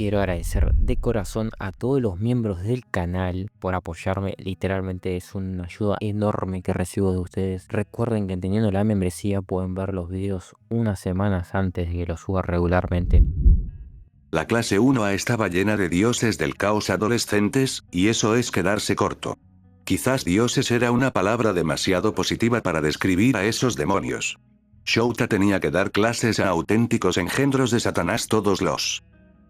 quiero agradecer de corazón a todos los miembros del canal por apoyarme. Literalmente es una ayuda enorme que recibo de ustedes. Recuerden que teniendo la membresía pueden ver los videos unas semanas antes de que los suba regularmente. La clase 1A estaba llena de dioses del caos adolescentes, y eso es quedarse corto. Quizás dioses era una palabra demasiado positiva para describir a esos demonios. Shouta tenía que dar clases a auténticos engendros de Satanás todos los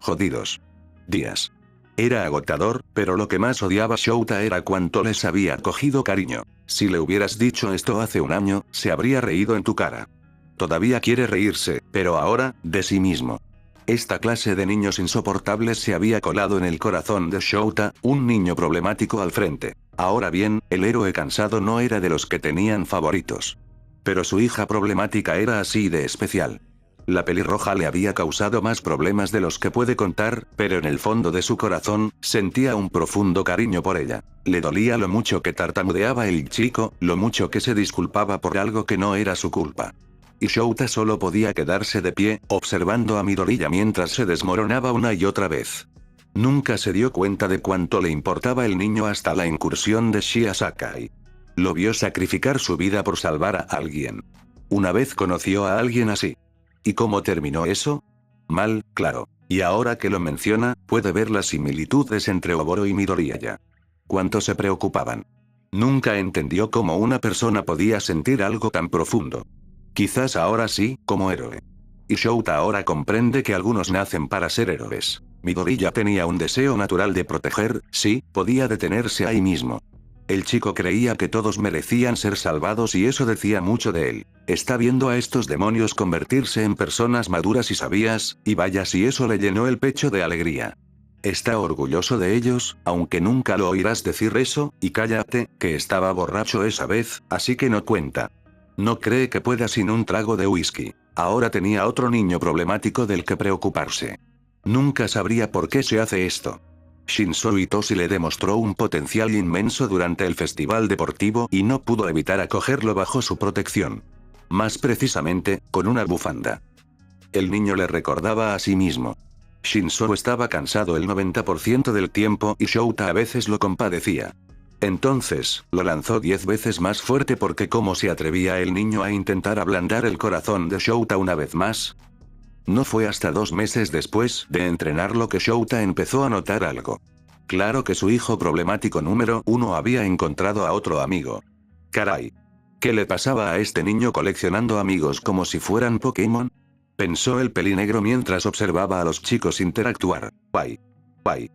jodidos días. Era agotador, pero lo que más odiaba Shouta era cuánto les había cogido cariño. Si le hubieras dicho esto hace un año, se habría reído en tu cara. Todavía quiere reírse, pero ahora, de sí mismo. Esta clase de niños insoportables se había colado en el corazón de Shouta, un niño problemático al frente. Ahora bien, el héroe cansado no era de los que tenían favoritos. Pero su hija problemática era así de especial. La pelirroja le había causado más problemas de los que puede contar, pero en el fondo de su corazón, sentía un profundo cariño por ella. Le dolía lo mucho que tartamudeaba el chico, lo mucho que se disculpaba por algo que no era su culpa. Y Shouta solo podía quedarse de pie, observando a Midoriya mientras se desmoronaba una y otra vez. Nunca se dio cuenta de cuánto le importaba el niño hasta la incursión de Shia Sakai. Lo vio sacrificar su vida por salvar a alguien. Una vez conoció a alguien así. ¿Y cómo terminó eso? Mal, claro. Y ahora que lo menciona, puede ver las similitudes entre Oboro y Midoriya. ¿Cuánto se preocupaban? Nunca entendió cómo una persona podía sentir algo tan profundo. Quizás ahora sí, como héroe. Y Shouta ahora comprende que algunos nacen para ser héroes. Midoriya tenía un deseo natural de proteger, sí, podía detenerse ahí mismo. El chico creía que todos merecían ser salvados y eso decía mucho de él. Está viendo a estos demonios convertirse en personas maduras y sabias, y vaya si eso le llenó el pecho de alegría. Está orgulloso de ellos, aunque nunca lo oirás decir eso, y cállate, que estaba borracho esa vez, así que no cuenta. No cree que pueda sin un trago de whisky. Ahora tenía otro niño problemático del que preocuparse. Nunca sabría por qué se hace esto. Shinzo Itoshi le demostró un potencial inmenso durante el festival deportivo y no pudo evitar acogerlo bajo su protección. Más precisamente, con una bufanda. El niño le recordaba a sí mismo. Shinzo estaba cansado el 90% del tiempo y Shouta a veces lo compadecía. Entonces, lo lanzó 10 veces más fuerte porque ¿cómo se atrevía el niño a intentar ablandar el corazón de Shouta una vez más? No fue hasta 2 meses después de entrenarlo que Shouta empezó a notar algo. Claro que su hijo problemático número 1 había encontrado a otro amigo. Caray. ¿Qué le pasaba a este niño coleccionando amigos como si fueran Pokémon? Pensó el pelinegro mientras observaba a los chicos interactuar. Guay. Guay.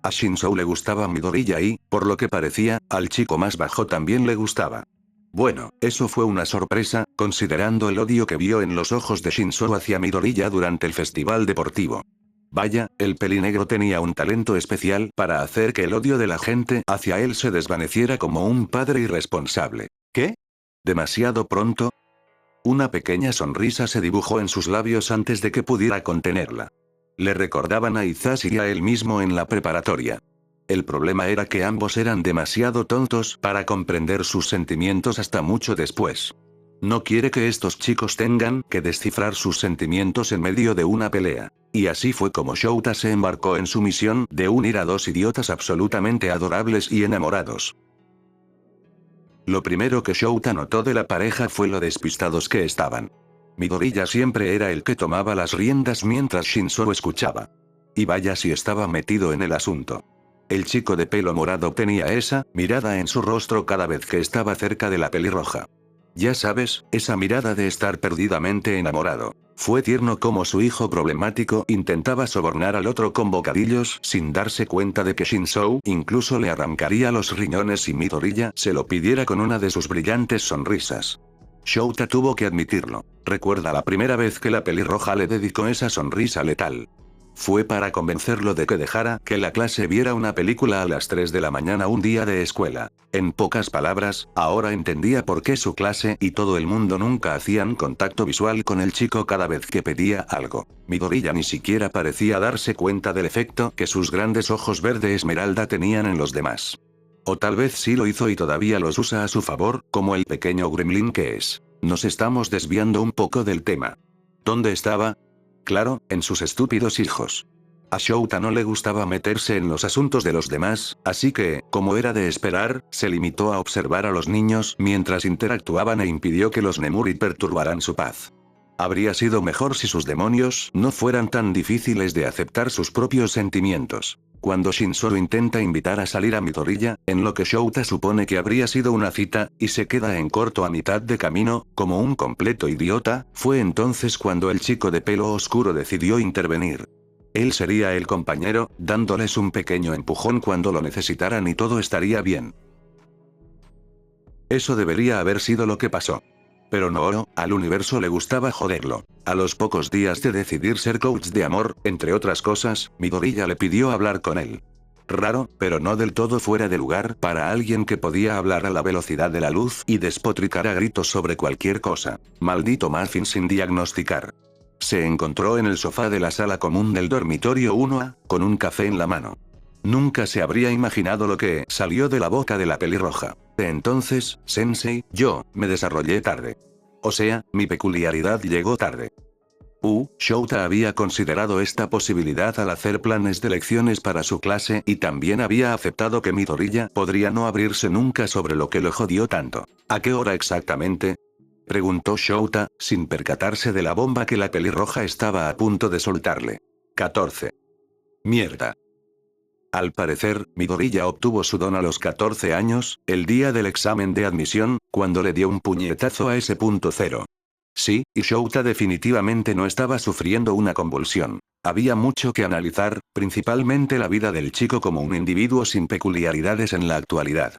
A Shinzo le gustaba Midoriya y, por lo que parecía, al chico más bajo también le gustaba. Bueno, eso fue una sorpresa, considerando el odio que vio en los ojos de Shinzo hacia Midoriya durante el festival deportivo. Vaya, el pelinegro tenía un talento especial para hacer que el odio de la gente hacia él se desvaneciera como un padre irresponsable. ¿Qué? ¿Demasiado pronto? Una pequeña sonrisa se dibujó en sus labios antes de que pudiera contenerla. Le recordaban a Izashi y a él mismo en la preparatoria. El problema era que ambos eran demasiado tontos para comprender sus sentimientos hasta mucho después. No quiere que estos chicos tengan que descifrar sus sentimientos en medio de una pelea. Y así fue como Shouta se embarcó en su misión de unir a dos idiotas absolutamente adorables y enamorados. Lo primero que Shouta notó de la pareja fue lo despistados que estaban. Midoriya siempre era el que tomaba las riendas mientras Shinzo escuchaba. Y vaya si estaba metido en el asunto. El chico de pelo morado tenía esa mirada en su rostro cada vez que estaba cerca de la pelirroja. Ya sabes, esa mirada de estar perdidamente enamorado. Fue tierno como su hijo problemático intentaba sobornar al otro con bocadillos sin darse cuenta de que Shinzo incluso le arrancaría los riñones si Midoriya se lo pidiera con una de sus brillantes sonrisas. Shouta tuvo que admitirlo. Recuerda la primera vez que la pelirroja le dedicó esa sonrisa letal. Fue para convencerlo de que dejara que la clase viera una película a las 3 de la mañana un día de escuela. En pocas palabras, ahora entendía por qué su clase y todo el mundo nunca hacían contacto visual con el chico cada vez que pedía algo. Midoriya ni siquiera parecía darse cuenta del efecto que sus grandes ojos verde esmeralda tenían en los demás. O tal vez sí lo hizo y todavía los usa a su favor, como el pequeño gremlin que es. Nos estamos desviando un poco del tema. ¿Dónde estaba? Claro, en sus estúpidos hijos. A Shouta no le gustaba meterse en los asuntos de los demás, así que, como era de esperar, se limitó a observar a los niños mientras interactuaban e impidió que los Nemuri perturbaran su paz. Habría sido mejor si sus demonios no fueran tan difíciles de aceptar sus propios sentimientos. Cuando Shinsoru intenta invitar a salir a Midoriya, en lo que Shouta supone que habría sido una cita, y se queda en corto a mitad de camino, como un completo idiota, fue entonces cuando el chico de pelo oscuro decidió intervenir. Él sería el compañero, dándoles un pequeño empujón cuando lo necesitaran y todo estaría bien. Eso debería haber sido lo que pasó. Pero no, al universo le gustaba joderlo. A los pocos días de decidir ser coach de amor, entre otras cosas, Midoriya le pidió hablar con él. Raro, pero no del todo fuera de lugar para alguien que podía hablar a la velocidad de la luz y despotricar a gritos sobre cualquier cosa. Maldito muffin sin diagnosticar. Se encontró en el sofá de la sala común del dormitorio 1A, con un café en la mano. Nunca se habría imaginado lo que salió de la boca de la pelirroja. Entonces, Sensei, yo me desarrollé tarde. O sea, mi peculiaridad llegó tarde. Shouta había considerado esta posibilidad al hacer planes de lecciones para su clase y también había aceptado que Midoriya podría no abrirse nunca sobre lo que lo jodió tanto. ¿A qué hora exactamente?, preguntó Shouta, sin percatarse de la bomba que la pelirroja estaba a punto de soltarle. 14. Mierda. Al parecer, Midoriya obtuvo su don a los 14 años, el día del examen de admisión, cuando le dio un puñetazo a ese punto cero. Sí, y Shouta definitivamente no estaba sufriendo una convulsión. Había mucho que analizar, principalmente la vida del chico como un individuo sin peculiaridades en la actualidad.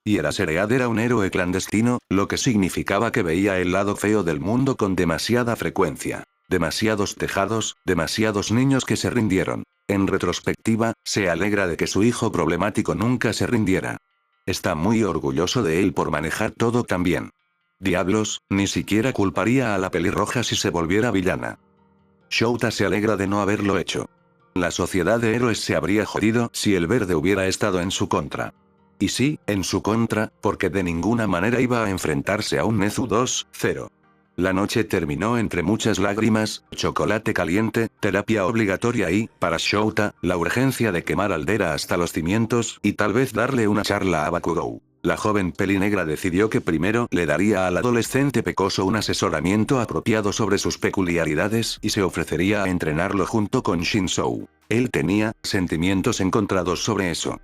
Y Eraserhead era un héroe clandestino, lo que significaba que veía el lado feo del mundo con demasiada frecuencia. Demasiados tejados, demasiados niños que se rindieron. En retrospectiva, se alegra de que su hijo problemático nunca se rindiera. Está muy orgulloso de él por manejar todo tan bien. Diablos, ni siquiera culparía a la pelirroja si se volviera villana. Shouta se alegra de no haberlo hecho. La sociedad de héroes se habría jodido si el verde hubiera estado en su contra. Y sí, en su contra, porque de ninguna manera iba a enfrentarse a un Nezu 2-0. La noche terminó entre muchas lágrimas, chocolate caliente, terapia obligatoria y, para Shouta, la urgencia de quemar Aldera hasta los cimientos y tal vez darle una charla a Bakugou. La joven pelinegra decidió que primero le daría al adolescente pecoso un asesoramiento apropiado sobre sus peculiaridades y se ofrecería a entrenarlo junto con Shinsoru. Él tenía sentimientos encontrados sobre eso.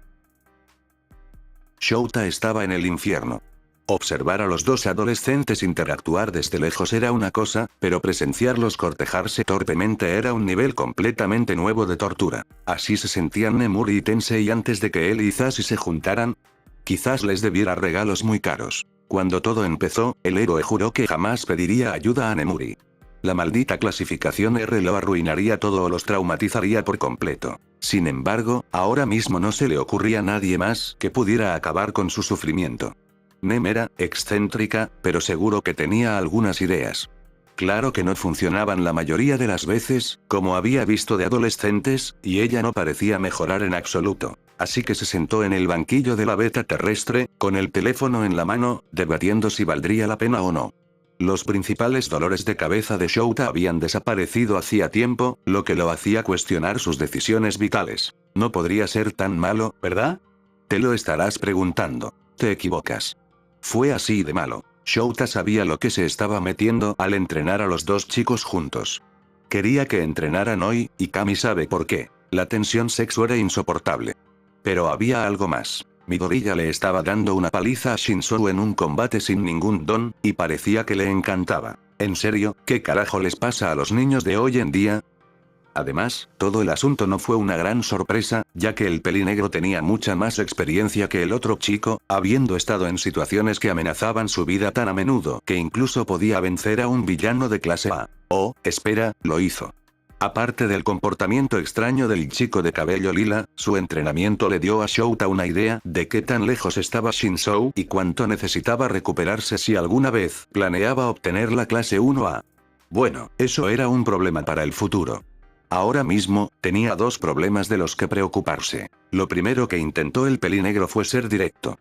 Shouta estaba en el infierno. Observar a los dos adolescentes interactuar desde lejos era una cosa, pero presenciarlos cortejarse torpemente era un nivel completamente nuevo de tortura. Así se sentían Nemuri y Tensei antes de que él y Hisashi se juntaran. Quizás les debiera regalos muy caros. Cuando todo empezó, el héroe juró que jamás pediría ayuda a Nemuri. La maldita clasificación R lo arruinaría todo o los traumatizaría por completo. Sin embargo, ahora mismo no se le ocurría a nadie más que pudiera acabar con su sufrimiento. Nem era excéntrica, pero seguro que tenía algunas ideas. Claro que no funcionaban la mayoría de las veces, como había visto de adolescentes, y ella no parecía mejorar en absoluto. Así que se sentó en el banquillo de la beta terrestre, con el teléfono en la mano, debatiendo si valdría la pena o no. Los principales dolores de cabeza de Shouta habían desaparecido hacía tiempo, lo que lo hacía cuestionar sus decisiones vitales. No podría ser tan malo, ¿verdad? Te lo estarás preguntando. Te equivocas. Fue así de malo. Shouta sabía lo que se estaba metiendo al entrenar a los dos chicos juntos. Quería que entrenaran hoy, y Kami sabe por qué. La tensión sexual era insoportable. Pero había algo más. Midoriya le estaba dando una paliza a Shinsoru en un combate sin ningún don, y parecía que le encantaba. ¿En serio, qué carajo les pasa a los niños de hoy en día? Además, todo el asunto no fue una gran sorpresa, ya que el pelinegro tenía mucha más experiencia que el otro chico, habiendo estado en situaciones que amenazaban su vida tan a menudo que incluso podía vencer a un villano de clase A. Oh, espera, lo hizo. Aparte del comportamiento extraño del chico de cabello lila, su entrenamiento le dio a Shouta una idea de qué tan lejos estaba Shinsoru y cuánto necesitaba recuperarse si alguna vez planeaba obtener la clase 1A. Bueno, eso era un problema para el futuro. Ahora mismo, tenía dos problemas de los que preocuparse. Lo primero que intentó el pelinegro fue ser directo.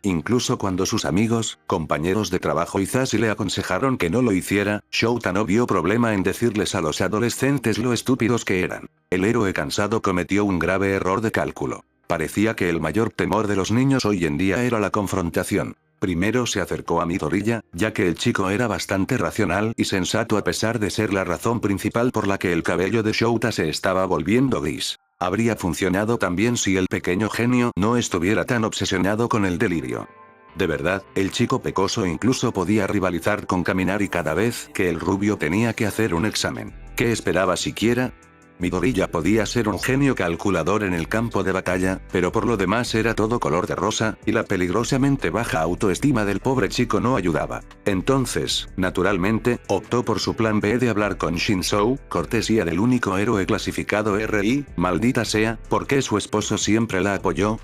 Incluso cuando sus amigos, compañeros de trabajo y Zashi le aconsejaron que no lo hiciera, Shouta no vio problema en decirles a los adolescentes lo estúpidos que eran. El héroe cansado cometió un grave error de cálculo. Parecía que el mayor temor de los niños hoy en día era la confrontación. Primero se acercó a Midoriya, ya que el chico era bastante racional y sensato a pesar de ser la razón principal por la que el cabello de Shouta se estaba volviendo gris. Habría funcionado también si el pequeño genio no estuviera tan obsesionado con el delirio. De verdad, el chico pecoso incluso podía rivalizar con Kaminari cada vez que el rubio tenía que hacer un examen. ¿Qué esperaba siquiera? Midoriya podía ser un genio calculador en el campo de batalla, pero por lo demás era todo color de rosa, y la peligrosamente baja autoestima del pobre chico no ayudaba. Entonces, naturalmente, optó por su plan B de hablar con Shinzou, cortesía del único héroe clasificado RI, maldita sea, ¿por qué su esposo siempre la apoyó?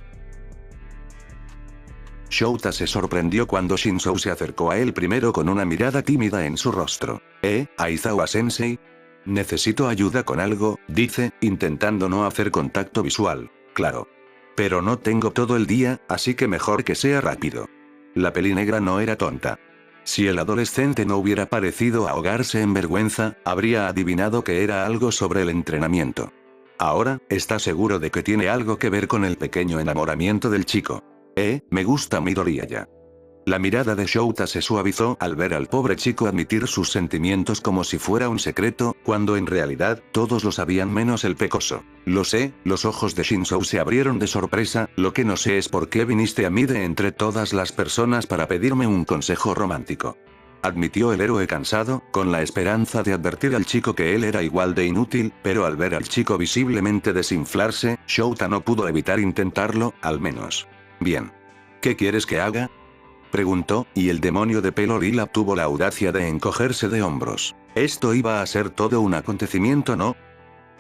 Shouta se sorprendió cuando Shinzou se acercó a él primero con una mirada tímida en su rostro. Aizawa-sensei? Necesito ayuda con algo, dice, intentando no hacer contacto visual. Claro. Pero no tengo todo el día, así que mejor que sea rápido. La pelinegra no era tonta. Si el adolescente no hubiera parecido ahogarse en vergüenza, habría adivinado que era algo sobre el entrenamiento. Ahora, está seguro de que tiene algo que ver con el pequeño enamoramiento del chico. Me gusta Midoriya. La mirada de Shouta se suavizó al ver al pobre chico admitir sus sentimientos como si fuera un secreto, cuando en realidad, todos lo sabían menos el pecoso. Lo sé, los ojos de Shinzou se abrieron de sorpresa, lo que no sé es por qué viniste a mí de entre todas las personas para pedirme un consejo romántico. Admitió el héroe cansado, con la esperanza de advertir al chico que él era igual de inútil, pero al ver al chico visiblemente desinflarse, Shouta no pudo evitar intentarlo, al menos. Bien. ¿Qué quieres que haga? Preguntó, y el demonio de pelo lila tuvo la audacia de encogerse de hombros. Esto iba a ser todo un acontecimiento, ¿no?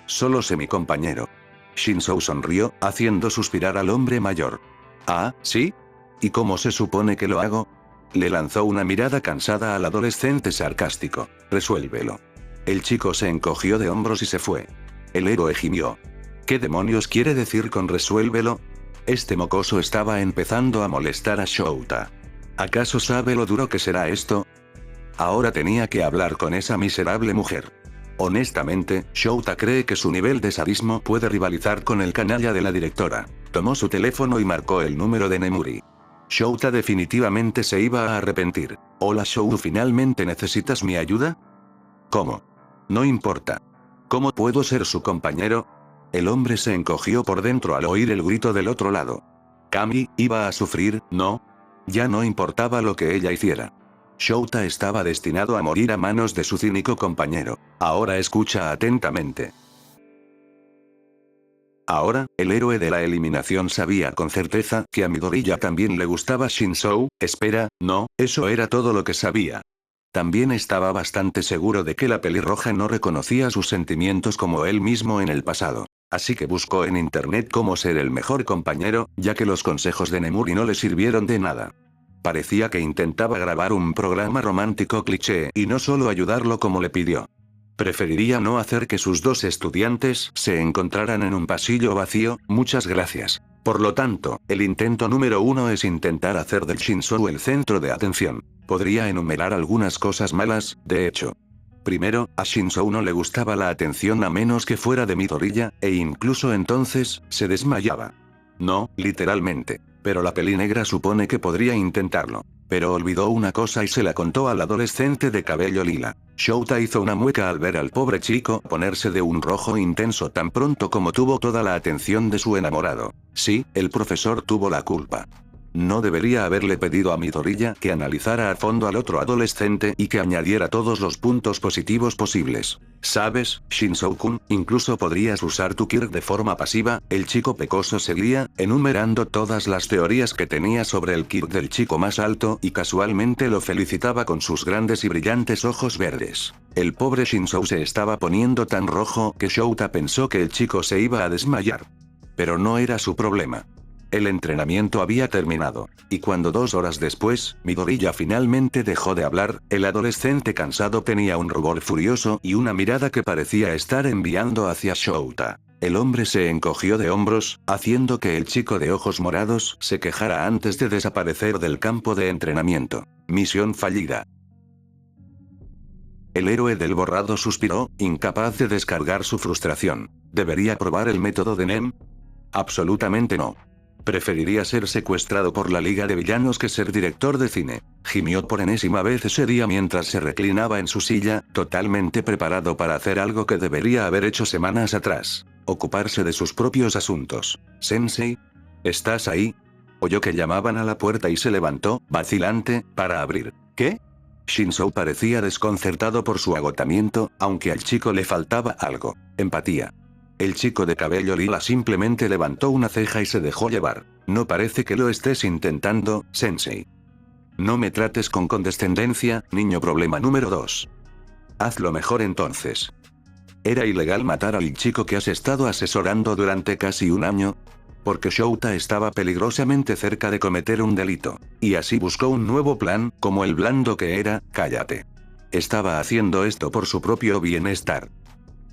Solo sé mi compañero. Shinzou sonrió, haciendo suspirar al hombre mayor. ¿Ah, sí? ¿Y cómo se supone que lo hago? Le lanzó una mirada cansada al adolescente sarcástico. Resuélvelo. El chico se encogió de hombros y se fue. El héroe gimió. ¿Qué demonios quiere decir con resuélvelo? Este mocoso estaba empezando a molestar a Shouta. ¿Acaso sabe lo duro que será esto? Ahora tenía que hablar con esa miserable mujer. Honestamente, Shouta cree que su nivel de sadismo puede rivalizar con el canalla de la directora. Tomó su teléfono y marcó el número de Nemuri. Shouta definitivamente se iba a arrepentir. Hola Shou, ¿finalmente necesitas mi ayuda? ¿Cómo? No importa. ¿Cómo puedo ser su compañero? El hombre se encogió por dentro al oír el grito del otro lado. Kami, iba a sufrir, ¿no? Ya no importaba lo que ella hiciera. Shouta estaba destinado a morir a manos de su cínico compañero. Ahora escucha atentamente. Ahora, el héroe de la eliminación sabía con certeza que a Midoriya también le gustaba Shinzou. Espera, no, eso era todo lo que sabía. También estaba bastante seguro de que la pelirroja no reconocía sus sentimientos como él mismo en el pasado. Así que buscó en internet cómo ser el mejor compañero, ya que los consejos de Nemuri no le sirvieron de nada. Parecía que intentaba grabar un programa romántico cliché y no solo ayudarlo como le pidió. Preferiría no hacer que sus dos estudiantes se encontraran en un pasillo vacío, muchas gracias. Por lo tanto, el intento número 1 es intentar hacer del Shinzou el centro de atención. Podría enumerar algunas cosas malas, de hecho. Primero, a Shinzou no le gustaba la atención a menos que fuera de Midoriya, e incluso entonces, se desmayaba. No, literalmente. Pero la pelinegra supone que podría intentarlo. Pero olvidó una cosa y se la contó al adolescente de cabello lila. Shouta hizo una mueca al ver al pobre chico ponerse de un rojo intenso tan pronto como tuvo toda la atención de su enamorado. Sí, el profesor tuvo la culpa. No debería haberle pedido a Midoriya que analizara a fondo al otro adolescente y que añadiera todos los puntos positivos posibles. ¿Sabes, Shinzou-kun? Incluso podrías usar tu Kirk de forma pasiva. El chico pecoso seguía, enumerando todas las teorías que tenía sobre el Kirk del chico más alto y casualmente lo felicitaba con sus grandes y brillantes ojos verdes. El pobre Shinzou se estaba poniendo tan rojo que Shouta pensó que el chico se iba a desmayar. Pero no era su problema. El entrenamiento había terminado, y cuando 2 horas después, Midoriya finalmente dejó de hablar, el adolescente cansado tenía un rubor furioso y una mirada que parecía estar enviando hacia Shouta. El hombre se encogió de hombros, haciendo que el chico de ojos morados se quejara antes de desaparecer del campo de entrenamiento. Misión fallida. El héroe del borrado suspiró, incapaz de descargar su frustración. ¿Debería probar el método de NEM? Absolutamente no. Preferiría ser secuestrado por la Liga de Villanos que ser director de cine. Gimió por enésima vez ese día mientras se reclinaba en su silla, totalmente preparado para hacer algo que debería haber hecho semanas atrás. Ocuparse de sus propios asuntos. ¿Sensei? ¿Estás ahí? Oyó que llamaban a la puerta y se levantó, vacilante, para abrir. ¿Qué? Shinzo parecía desconcertado por su agotamiento, aunque al chico le faltaba algo. Empatía. El chico de cabello lila simplemente levantó una ceja y se dejó llevar. No parece que lo estés intentando, Sensei. No me trates con condescendencia, niño. Problema número 2. Hazlo mejor entonces. ¿Era ilegal matar al chico que has estado asesorando durante casi un año? Porque Shouta estaba peligrosamente cerca de cometer un delito. Y así buscó un nuevo plan, como el blando que era. Cállate. Estaba haciendo esto por su propio bienestar.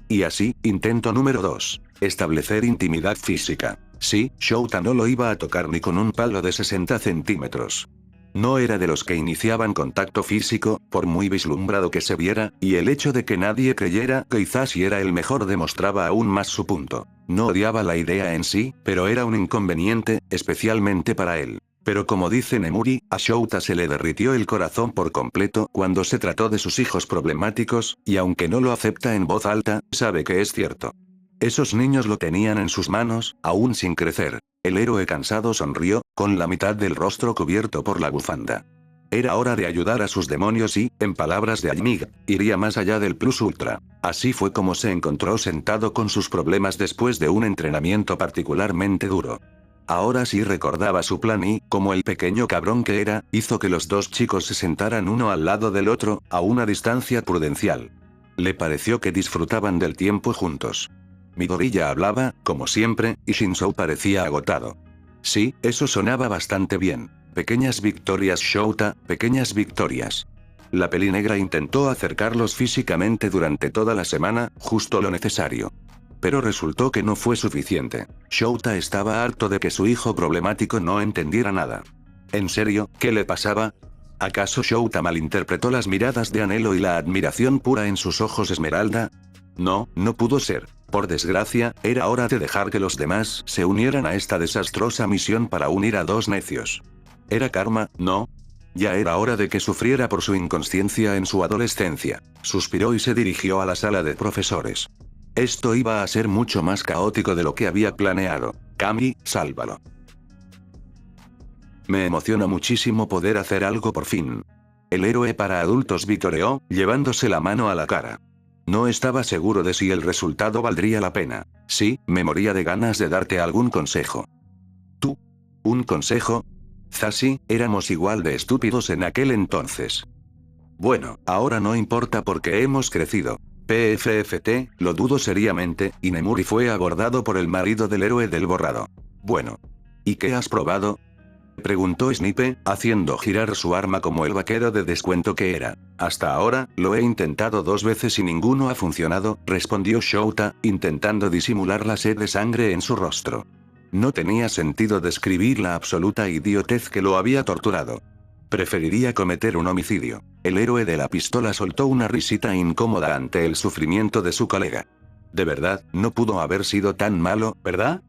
Y así, intento número 2. Establecer intimidad física. Sí, Shouta no lo iba a tocar ni con un palo de 60 centímetros. No era de los que iniciaban contacto físico, por muy vislumbrado que se viera, y el hecho de que nadie creyera que Izashi era el mejor demostraba aún más su punto. No odiaba la idea en sí, pero era un inconveniente, especialmente para él. Pero como dice Nemuri, a Shouta se le derritió el corazón por completo cuando se trató de sus hijos problemáticos, y aunque no lo acepta en voz alta, sabe que es cierto. Esos niños lo tenían en sus manos, aún sin crecer. El héroe cansado sonrió, con la mitad del rostro cubierto por la bufanda. Era hora de ayudar a sus demonios y, en palabras de Amiga, iría más allá del plus ultra. Así fue como se encontró sentado con sus problemas después de un entrenamiento particularmente duro. Ahora sí recordaba su plan y, como el pequeño cabrón que era, hizo que los dos chicos se sentaran uno al lado del otro, a una distancia prudencial. Le pareció que disfrutaban del tiempo juntos. Midoriya hablaba, como siempre, y Shinzo parecía agotado. Sí, eso sonaba bastante bien. Pequeñas victorias Shouta, pequeñas victorias. La peli negra intentó acercarlos físicamente durante toda la semana, justo lo necesario. Pero resultó que no fue suficiente. Shouta estaba harto de que su hijo problemático no entendiera nada. ¿En serio, qué le pasaba? ¿Acaso Shouta malinterpretó las miradas de anhelo y la admiración pura en sus ojos esmeralda? No, no pudo ser. Por desgracia, era hora de dejar que los demás se unieran a esta desastrosa misión para unir a dos necios. ¿Era karma, no? Ya era hora de que sufriera por su inconsciencia en su adolescencia. Suspiró y se dirigió a la sala de profesores. Esto iba a ser mucho más caótico de lo que había planeado. Kami, sálvalo. Me emociona muchísimo poder hacer algo por fin. El héroe para adultos vitoreó, llevándose la mano a la cara. No estaba seguro de si el resultado valdría la pena. Sí, me moría de ganas de darte algún consejo. ¿Tú? ¿Un consejo? Zashi, éramos igual de estúpidos en aquel entonces. Bueno, ahora no importa porque hemos crecido. PFFT, lo dudo seriamente, y Nemuri fue abordado por el marido del héroe del borrado. Bueno. ¿Y qué has probado? Preguntó Snipe, haciendo girar su arma como el vaquero de descuento que era. Hasta ahora, lo he intentado 2 veces y ninguno ha funcionado, respondió Shouta, intentando disimular la sed de sangre en su rostro. No tenía sentido describir la absoluta idiotez que lo había torturado. Preferiría cometer un homicidio. El héroe de la pistola soltó una risita incómoda ante el sufrimiento de su colega. De verdad, no pudo haber sido tan malo, ¿verdad?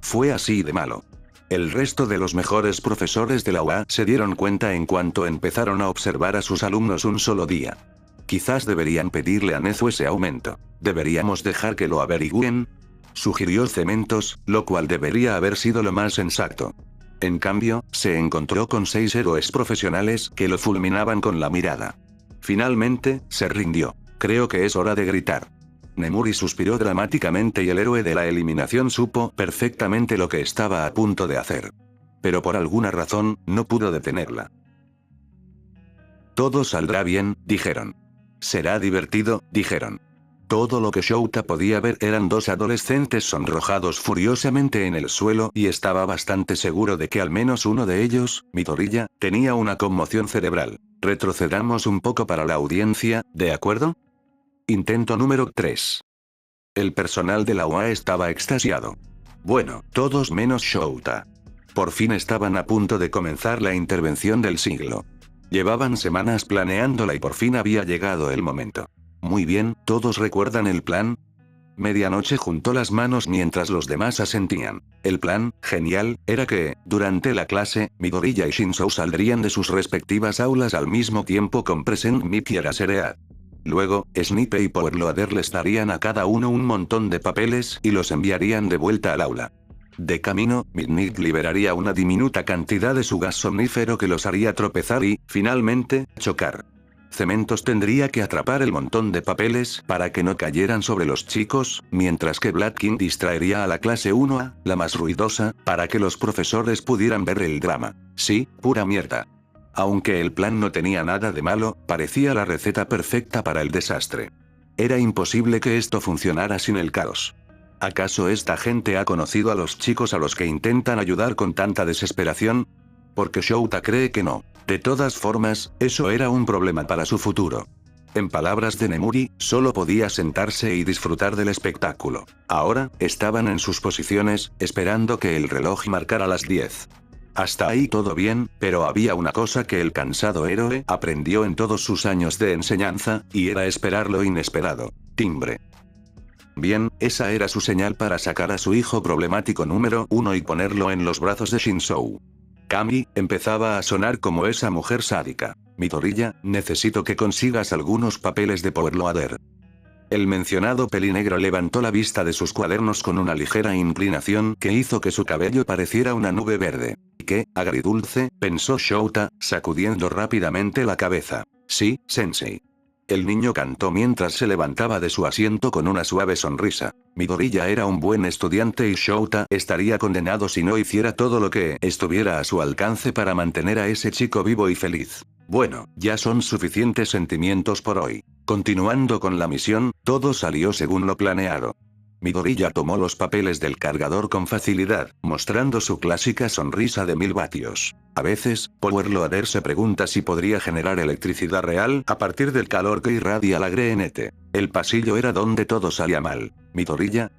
Fue así de malo. El resto de los mejores profesores de la UA se dieron cuenta en cuanto empezaron a observar a sus alumnos un solo día. Quizás deberían pedirle a Nezu ese aumento. ¿Deberíamos dejar que lo averigüen? Sugirió Cementos, lo cual debería haber sido lo más sensato. En cambio, se encontró con 6 héroes profesionales que lo fulminaban con la mirada. Finalmente, se rindió. Creo que es hora de gritar. Nemuri suspiró dramáticamente y el héroe de la eliminación supo perfectamente lo que estaba a punto de hacer. Pero por alguna razón, no pudo detenerla. Todo saldrá bien, dijeron. Será divertido, dijeron. Todo lo que Shouta podía ver eran 2 adolescentes sonrojados furiosamente en el suelo y estaba bastante seguro de que al menos uno de ellos, Midoriya, tenía una conmoción cerebral. Retrocedamos un poco para la audiencia, ¿de acuerdo? Intento número 3. El personal de la UA estaba extasiado. Bueno, todos menos Shouta. Por fin estaban a punto de comenzar la intervención del siglo. Llevaban semanas planeándola y por fin había llegado el momento. Muy bien, ¿todos recuerdan el plan? Medianoche juntó las manos mientras los demás asentían. El plan, genial, era que, durante la clase, Midoriya y Shinzo saldrían de sus respectivas aulas al mismo tiempo con Present Mic y Eraserhead. Luego, Snipe y Powerloader les darían a cada uno un montón de papeles y los enviarían de vuelta al aula. De camino, Midnight liberaría una diminuta cantidad de su gas somnífero que los haría tropezar y, finalmente, chocar. Cementos tendría que atrapar el montón de papeles para que no cayeran sobre los chicos, mientras que Black distraería a la clase 1A, la más ruidosa, para que los profesores pudieran ver el drama. Sí, pura mierda. Aunque el plan no tenía nada de malo, parecía la receta perfecta para el desastre. Era imposible que esto funcionara sin el caos. ¿Acaso esta gente ha conocido a los chicos a los que intentan ayudar con tanta desesperación? Porque Shouta cree que no. De todas formas, eso era un problema para su futuro. En palabras de Nemuri, solo podía sentarse y disfrutar del espectáculo. Ahora, estaban en sus posiciones, esperando que el reloj marcara las 10. Hasta ahí todo bien, pero había una cosa que el cansado héroe aprendió en todos sus años de enseñanza, y era esperar lo inesperado. Timbre. Bien, esa era su señal para sacar a su hijo problemático número 1 y ponerlo en los brazos de Shinzo. Kami, empezaba a sonar como esa mujer sádica. Midoriya, necesito que consigas algunos papeles de Powerloader. El mencionado pelinegro levantó la vista de sus cuadernos con una ligera inclinación que hizo que su cabello pareciera una nube verde. ¿Qué, agridulce?, pensó Shouta, sacudiendo rápidamente la cabeza. Sí, sensei. El niño cantó mientras se levantaba de su asiento con una suave sonrisa. Midoriya era un buen estudiante y Shouta estaría condenado si no hiciera todo lo que estuviera a su alcance para mantener a ese chico vivo y feliz. Bueno, ya son suficientes sentimientos por hoy. Continuando con la misión, todo salió según lo planeado. Midoriya tomó los papeles del cargador con facilidad, mostrando su clásica sonrisa de 1000 vatios. A veces, Powerloader se pregunta si podría generar electricidad real a partir del calor que irradia la grenete. El pasillo era donde todo salía mal. Midoriya,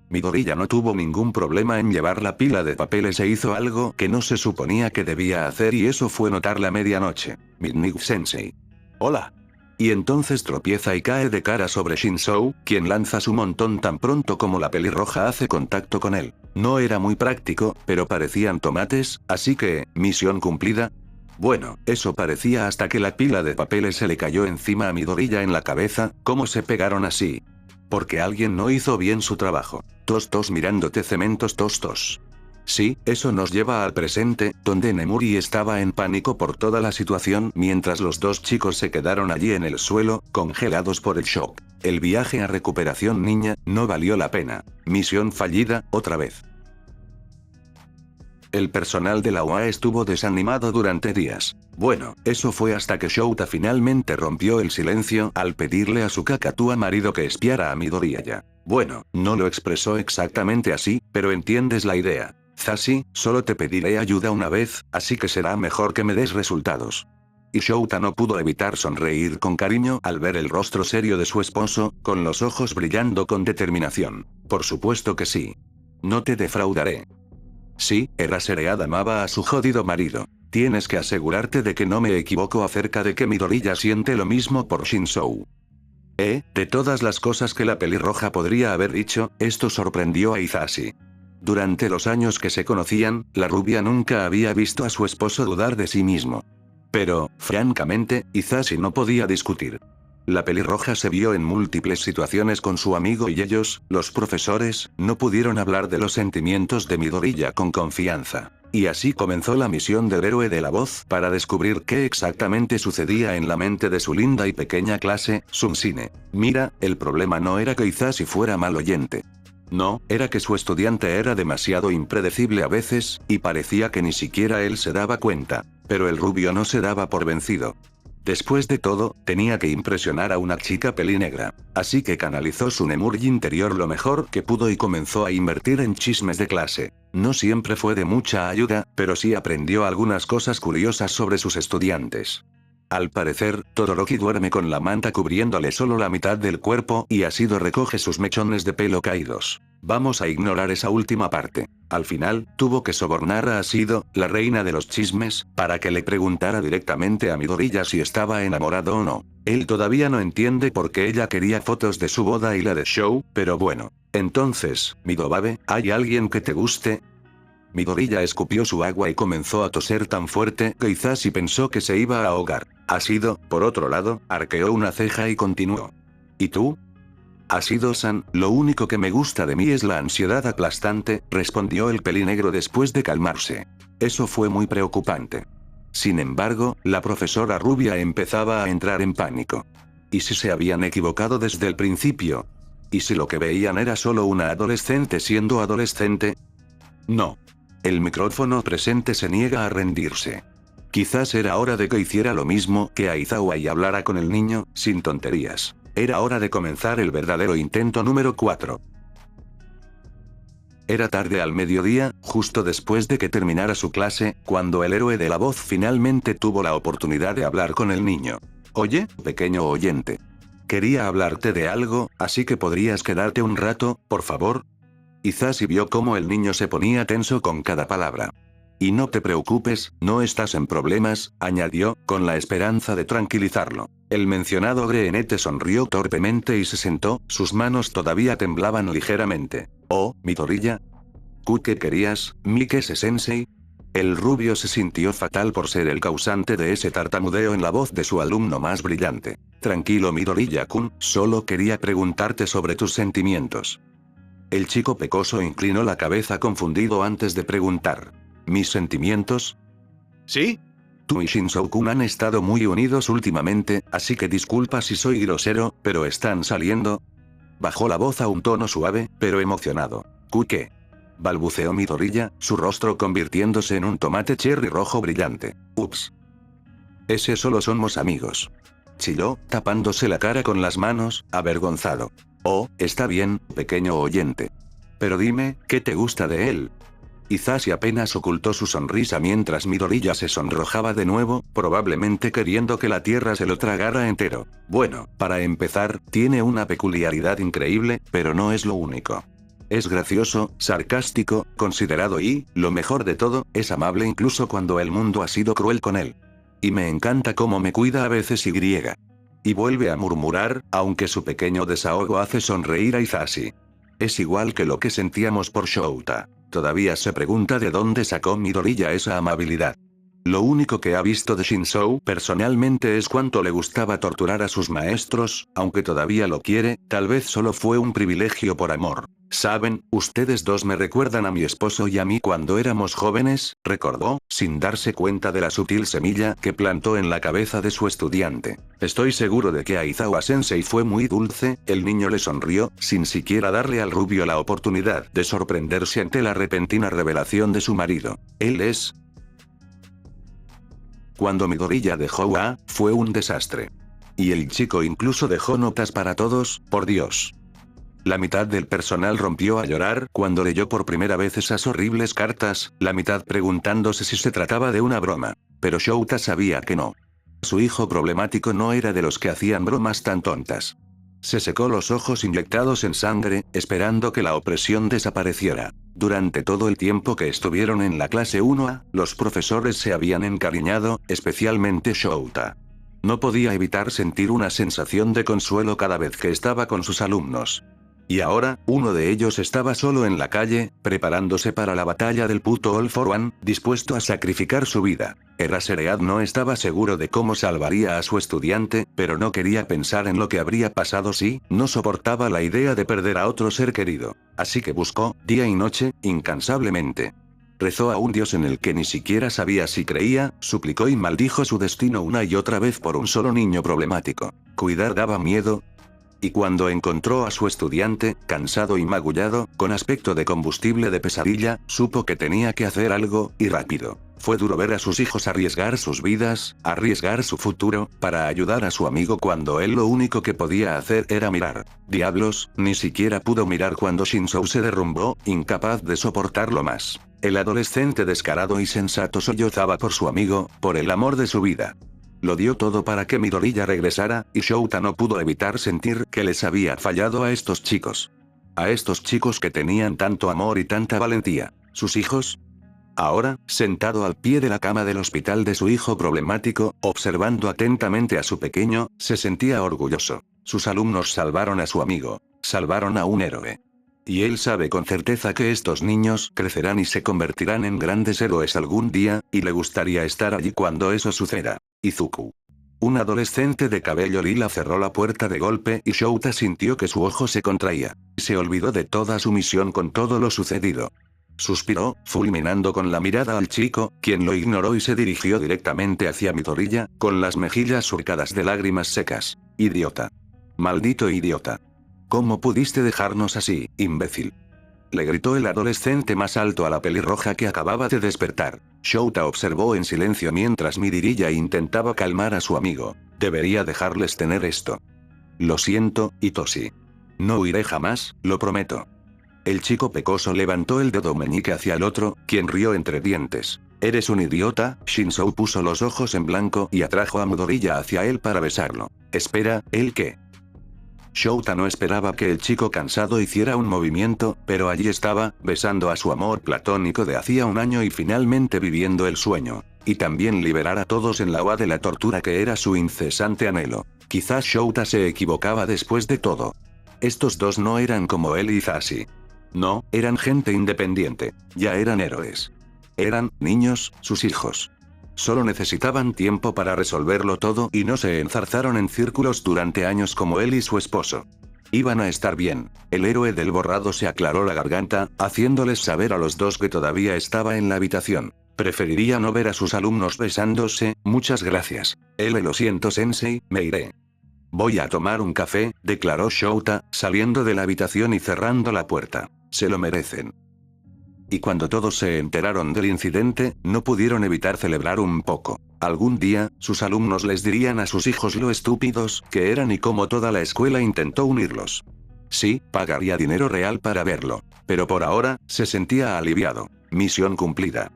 Midoriya no tuvo ningún problema en llevar la pila de papeles e hizo algo que no se suponía que debía hacer y eso fue notar la medianoche. Midnight Sensei. Hola. Y entonces tropieza y cae de cara sobre Shinzo, quien lanza su montón tan pronto como la pelirroja hace contacto con él. No era muy práctico, pero parecían tomates, así que, misión cumplida. Bueno, eso parecía hasta que la pila de papeles se le cayó encima a Midoriya en la cabeza. ¿Cómo se pegaron así? Porque alguien no hizo bien su trabajo. Tos mirándote cementos tos. Sí, eso nos lleva al presente, donde Nemuri estaba en pánico por toda la situación mientras los dos chicos se quedaron allí en el suelo, congelados por el shock. El viaje a recuperación niña, no valió la pena. Misión fallida, otra vez. El personal de la UA estuvo desanimado durante días. Bueno, eso fue hasta que Shouta finalmente rompió el silencio al pedirle a su cacatúa marido que espiara a Midoriya. Bueno, no lo expresó exactamente así, pero entiendes la idea. Zashi, solo te pediré ayuda una vez, así que será mejor que me des resultados. Y Shouta no pudo evitar sonreír con cariño al ver el rostro serio de su esposo, con los ojos brillando con determinación. Por supuesto que sí. No te defraudaré. Sí, Eraserhead amaba a su jodido marido. Tienes que asegurarte de que no me equivoco acerca de que Midoriya siente lo mismo por Shinzo. De todas las cosas que la pelirroja podría haber dicho, esto sorprendió a Hisashi. Durante los años que se conocían, la rubia nunca había visto a su esposo dudar de sí mismo. Pero, francamente, Hisashi no podía discutir. La pelirroja se vio en múltiples situaciones con su amigo y ellos, los profesores, no pudieron hablar de los sentimientos de Midoriya con confianza. Y así comenzó la misión del héroe de la voz para descubrir qué exactamente sucedía en la mente de su linda y pequeña clase, Sunsine. Mira, el problema no era que Hisashi fuera mal oyente. No, era que su estudiante era demasiado impredecible a veces, y parecía que ni siquiera él se daba cuenta. Pero el rubio no se daba por vencido. Después de todo, tenía que impresionar a una chica pelinegra. Así que canalizó su Nemuri interior lo mejor que pudo y comenzó a invertir en chismes de clase. No siempre fue de mucha ayuda, pero sí aprendió algunas cosas curiosas sobre sus estudiantes. Al parecer, Todoroki duerme con la manta cubriéndole solo la mitad del cuerpo y Asido recoge sus mechones de pelo caídos. Vamos a ignorar esa última parte. Al final, tuvo que sobornar a Asido, la reina de los chismes, para que le preguntara directamente a Midoriya si estaba enamorado o no. Él todavía no entiende por qué ella quería fotos de su boda y la de Shou, pero bueno. Entonces, Midobabe, ¿hay alguien que te guste? Midoriya escupió su agua y comenzó a toser tan fuerte que Hisashi pensó que se iba a ahogar. Asido, por otro lado, arqueó una ceja y continuó. ¿Y tú? Asido-san, lo único que me gusta de mí es la ansiedad aplastante, respondió el pelinegro después de calmarse. Eso fue muy preocupante. Sin embargo, la profesora rubia empezaba a entrar en pánico. ¿Y si se habían equivocado desde el principio? ¿Y si lo que veían era solo una adolescente siendo adolescente? No. El micrófono presente se niega a rendirse. Quizás era hora de que hiciera lo mismo que Aizawa y hablara con el niño, sin tonterías. Era hora de comenzar el verdadero intento número 4. Era tarde al mediodía, justo después de que terminara su clase, cuando el héroe de la voz finalmente tuvo la oportunidad de hablar con el niño. Oye, pequeño oyente. Quería hablarte de algo, así que podrías quedarte un rato, por favor. Hisashi vio cómo el niño se ponía tenso con cada palabra. Y no te preocupes, no estás en problemas, añadió, con la esperanza de tranquilizarlo. El mencionado Greenete sonrió torpemente y se sentó, sus manos todavía temblaban ligeramente. Oh, Midoriya. ¿Qué querías, Mikese-sensei? El rubio se sintió fatal por ser el causante de ese tartamudeo en la voz de su alumno más brillante. Tranquilo Midoriya-kun, solo quería preguntarte sobre tus sentimientos. El chico pecoso inclinó la cabeza confundido antes de preguntar. ¿Mis sentimientos? ¿Sí? Tú y Shinzo-kun han estado muy unidos últimamente, así que disculpa si soy grosero, pero están saliendo. Bajó la voz a un tono suave, pero emocionado. ¿Qué? Balbuceó Midoriya, su rostro convirtiéndose en un tomate cherry rojo brillante. Ups. Ese solo somos amigos. Chilló, tapándose la cara con las manos, avergonzado. Oh, está bien, pequeño oyente. Pero dime, ¿qué te gusta de él? Hisashi apenas ocultó su sonrisa mientras Midoriya se sonrojaba de nuevo, probablemente queriendo que la tierra se lo tragara entero. Bueno, para empezar, tiene una peculiaridad increíble, pero no es lo único. Es gracioso, sarcástico, considerado y, lo mejor de todo, es amable incluso cuando el mundo ha sido cruel con él. Y me encanta cómo me cuida a veces y griega. Y vuelve a murmurar, aunque su pequeño desahogo hace sonreír a Hisashi. Es igual que lo que sentíamos por Shouta. Todavía se pregunta de dónde sacó Midoriya esa amabilidad. Lo único que ha visto de Shinzo personalmente es cuánto le gustaba torturar a sus maestros, aunque todavía lo quiere, tal vez solo fue un privilegio por amor. Saben, ustedes dos me recuerdan a mi esposo y a mí cuando éramos jóvenes, recordó, sin darse cuenta de la sutil semilla que plantó en la cabeza de su estudiante. Estoy seguro de que Aizawa-sensei fue muy dulce, el niño le sonrió, sin siquiera darle al rubio la oportunidad de sorprenderse ante la repentina revelación de su marido. Él es... Cuando Midoriya dejó a, fue un desastre. Y el chico incluso dejó notas para todos, por Dios. La mitad del personal rompió a llorar cuando leyó por primera vez esas horribles cartas, la mitad preguntándose si se trataba de una broma. Pero Shouta sabía que no. Su hijo problemático no era de los que hacían bromas tan tontas. Se secó los ojos inyectados en sangre, esperando que la opresión desapareciera. Durante todo el tiempo que estuvieron en la clase 1A, los profesores se habían encariñado, especialmente Shouta. No podía evitar sentir una sensación de consuelo cada vez que estaba con sus alumnos. Y ahora, uno de ellos estaba solo en la calle, preparándose para la batalla del puto All for One, dispuesto a sacrificar su vida. Eraserhead no estaba seguro de cómo salvaría a su estudiante, pero no quería pensar en lo que habría pasado si, no soportaba la idea de perder a otro ser querido. Así que buscó, día y noche, incansablemente. Rezó a un dios en el que ni siquiera sabía si creía, suplicó y maldijo su destino una y otra vez por un solo niño problemático. Cuidar daba miedo. Y cuando encontró a su estudiante, cansado y magullado, con aspecto de combustible de pesadilla, supo que tenía que hacer algo, y rápido. Fue duro ver a sus hijos arriesgar sus vidas, arriesgar su futuro, para ayudar a su amigo cuando él lo único que podía hacer era mirar. Diablos, ni siquiera pudo mirar cuando Shinzo se derrumbó, incapaz de soportarlo más. El adolescente descarado y sensato sollozaba por su amigo, por el amor de su vida. Lo dio todo para que Midoriya regresara, y Shouta no pudo evitar sentir que les había fallado a estos chicos. A estos chicos que tenían tanto amor y tanta valentía. ¿Sus hijos? Ahora, sentado al pie de la cama del hospital de su hijo problemático, observando atentamente a su pequeño, se sentía orgulloso. Sus alumnos salvaron a su amigo. Salvaron a un héroe. Y él sabe con certeza que estos niños crecerán y se convertirán en grandes héroes algún día, y le gustaría estar allí cuando eso suceda. Izuku. Un adolescente de cabello lila cerró la puerta de golpe y Shouta sintió que su ojo se contraía. Se olvidó de toda su misión con todo lo sucedido. Suspiró, fulminando con la mirada al chico, quien lo ignoró y se dirigió directamente hacia Midoriya, con las mejillas surcadas de lágrimas secas. Idiota. Maldito idiota. ¿Cómo pudiste dejarnos así, imbécil? Le gritó el adolescente más alto a la pelirroja que acababa de despertar. Shouta observó en silencio mientras Midoriya intentaba calmar a su amigo. Debería dejarles tener esto. Lo siento, Itoshi. No huiré jamás, lo prometo. El chico pecoso levantó el dedo meñique hacia el otro, quien rió entre dientes. ¿Eres un idiota? Shinzo puso los ojos en blanco y atrajo a Midoriya hacia él para besarlo. Espera, ¿el qué? Shouta no esperaba que el chico cansado hiciera un movimiento, pero allí estaba, besando a su amor platónico de hacía un año y finalmente viviendo el sueño. Y también liberar a todos en la OA de la tortura que era su incesante anhelo. Quizás Shouta se equivocaba después de todo. Estos dos no eran como él y Hisashi. No, eran gente independiente. Ya eran héroes. Eran, niños, sus hijos. Solo necesitaban tiempo para resolverlo todo y no se enzarzaron en círculos durante años como él y su esposo. Iban a estar bien. El héroe del borrado se aclaró la garganta, haciéndoles saber a los dos que todavía estaba en la habitación. Preferiría no ver a sus alumnos besándose, muchas gracias. Lo siento sensei, me iré. Voy a tomar un café, declaró Shouta, saliendo de la habitación y cerrando la puerta. Se lo merecen. Y cuando todos se enteraron del incidente, no pudieron evitar celebrar un poco. Algún día, sus alumnos les dirían a sus hijos lo estúpidos que eran y cómo toda la escuela intentó unirlos. Sí, pagaría dinero real para verlo. Pero por ahora, se sentía aliviado. Misión cumplida.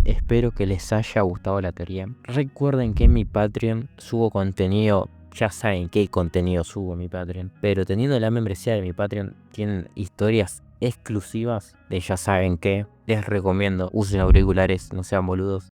Espero que les haya gustado la teoría. Recuerden que en mi Patreon subo contenido. Ya saben qué contenido subo en mi Patreon. Pero teniendo la membresía de mi Patreon, tienen historias exclusivas de ya saben qué. Les recomiendo, usen auriculares, no sean boludos.